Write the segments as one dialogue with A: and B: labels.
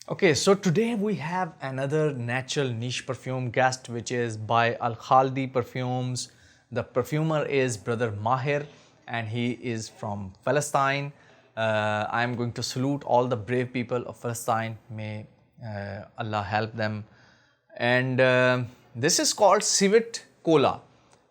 A: Okay, so today we have another natural niche perfume guest, which is by Elkhaldi Perfumes. The perfumer is Brother Mahir, and he is from Palestine. I am going to salute all the brave people of Palestine. May Allah help them. And this is called Civet Cola.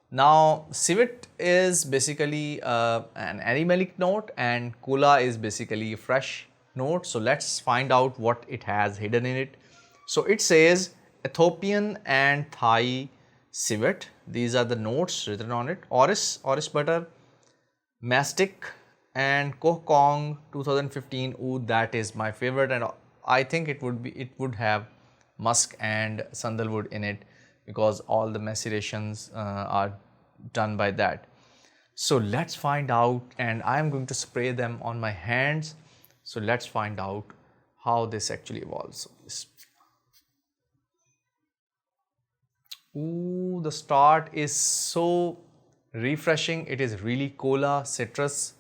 A: Now, civet is basically an animalic note, and cola is basically a fresh note. So let's find out what it has hidden in it. So it says Ethiopian and Thai civet. These are the notes written on it. Orris butter, mastic, and Kokong 2015 oud. That is my favorite, and I think it would have musk and sandalwood in it because all the macerations are done by that. So let's find out, and I am going to spray them on my hands. So let's find out how this actually evolves. Ooh, the start is so refreshing. It is really cola, citrus.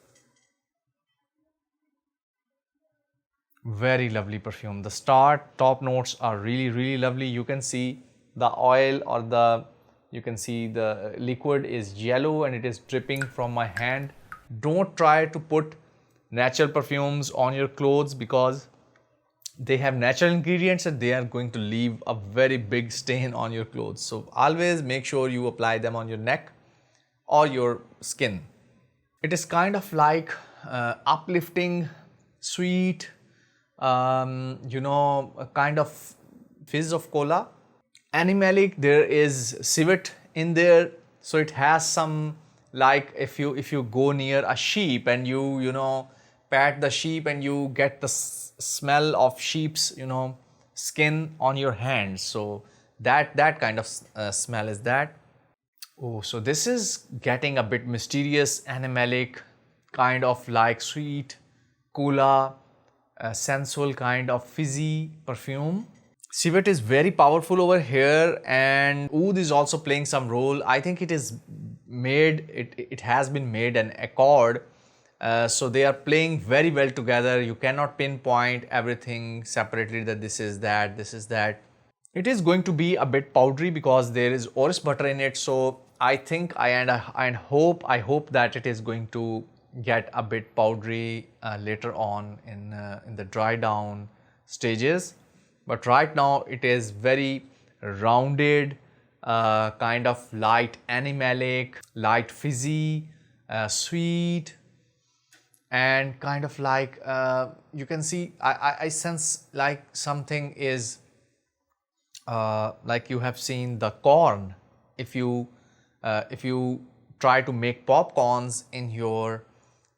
A: Very lovely perfume. The start top notes are really lovely. You can see the oil, or you can see the liquid is yellow and it is dripping from my hand. Don't try to put natural perfumes on your clothes because they have natural ingredients and they are going to leave a very big stain on your clothes. So always make sure you apply them on your neck or your skin. It is kind of like uplifting, sweet, a kind of fizz of cola. Animalic, there is civet in there, so it has some, like if you go near a sheep and you pat the sheep and you get the smell of sheep's skin on your hands. So that kind of smell is that. Oh, so this is getting a bit mysterious, animalic, kind of like sweet cola, sensual kind of fizzy perfume. Civet is very powerful over here, and oud is also playing some role. I think it has been made an accord. So they are playing very well together. You cannot pinpoint everything separately that this is that, this is that. It is going to be a bit powdery because there is orris butter in it. So I think I hope that it is going to get a bit powdery later on in the dry down stages. But right now it is very rounded, kind of light animalic, light fizzy, sweet, and kind of like you can see I sense like something is like you have seen the corn. If you try to make popcorns in your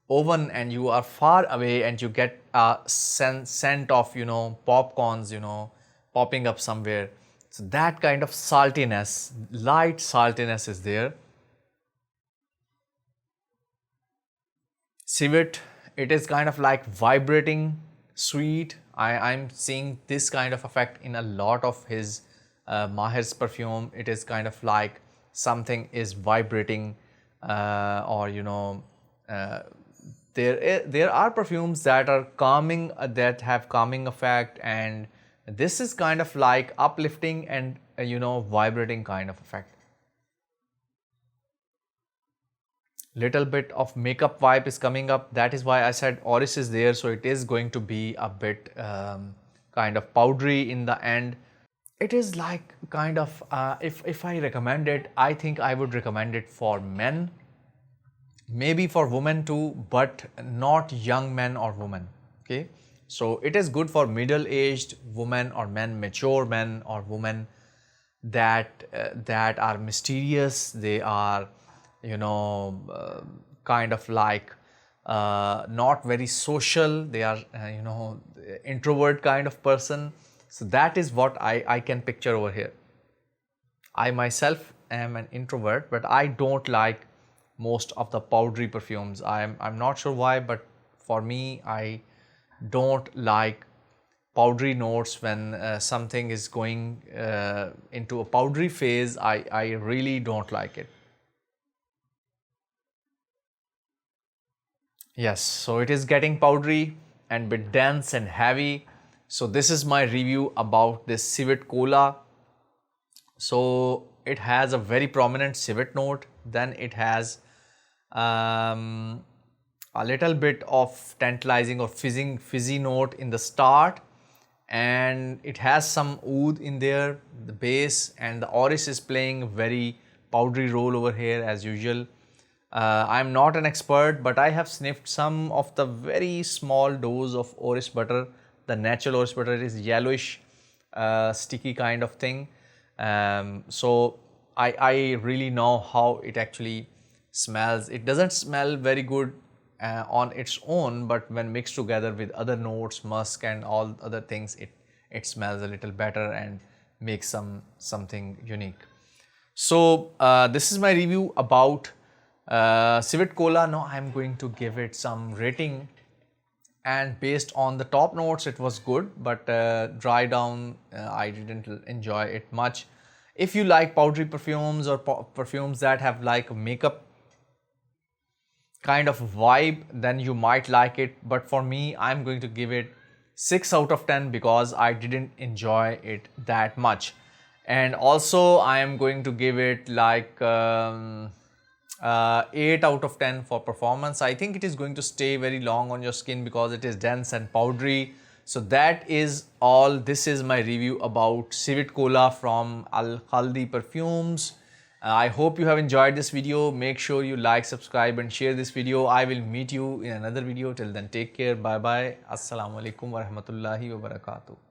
A: oven and you are far away and you get a scent of popcorns popping up somewhere, so that kind of saltiness, light saltiness is there. Civet, it is kind of like vibrating sweet. I'm seeing this kind of effect in a lot of his Mahir's perfume. It is kind of like something is vibrating, or there are perfumes that are calming, that have calming effect, and this is kind of like uplifting and vibrating kind of effect. Little bit of makeup vibe is coming up. That is why I said orris is there, so it is going to be a bit kind of powdery in the end. It is like kind of if I recommend it, I think I would recommend it for men, maybe for women too, but not young men or women. Okay, so it is good for middle-aged women or men, mature men or women that are mysterious. They are kind of like not very social. They are introvert kind of person. So that is what I can picture over here. I myself am an introvert, but I don't like most of the powdery perfumes. I'm not sure why, but for me, I don't like powdery notes. When something is going into a powdery phase, I really don't like it. Yes, so it is getting powdery and bit dense and heavy. So this is my review about this Civet Cola. So it has a very prominent civet note, then it has a little bit of tantalizing or fizzy note in the start, and it has some oud in there, the base, and the orris is playing a very powdery role over here as usual. I'm not an expert, but I have sniffed some of the very small dose of orris butter. The natural orris butter is yellowish, sticky kind of thing. So I really know how it actually smells. It doesn't smell very good on its own, but when mixed together with other notes, musk and all other things, it smells a little better and makes something unique. So this is my review about Civet Cola. Now I'm going to give it some rating, and based on the top notes it was good, but dry down I didn't enjoy it much. If you like powdery perfumes or perfumes that have like makeup kind of vibe, then you might like it, but for me I'm going to give it 6 out of 10 because I didn't enjoy it that much. And also I am going to give it like 8 out of 10 for performance. I think it is going to stay very long on your skin because it is dense and powdery. So that is all. This is my review about Civet Cola from Elkhaldi Perfumes. I hope you have enjoyed this video. Make sure you like, subscribe and share this video. I will meet you in another video. Till then, take care. Bye bye. Assalamu alaikum wa rahmatullahi wa barakatuh.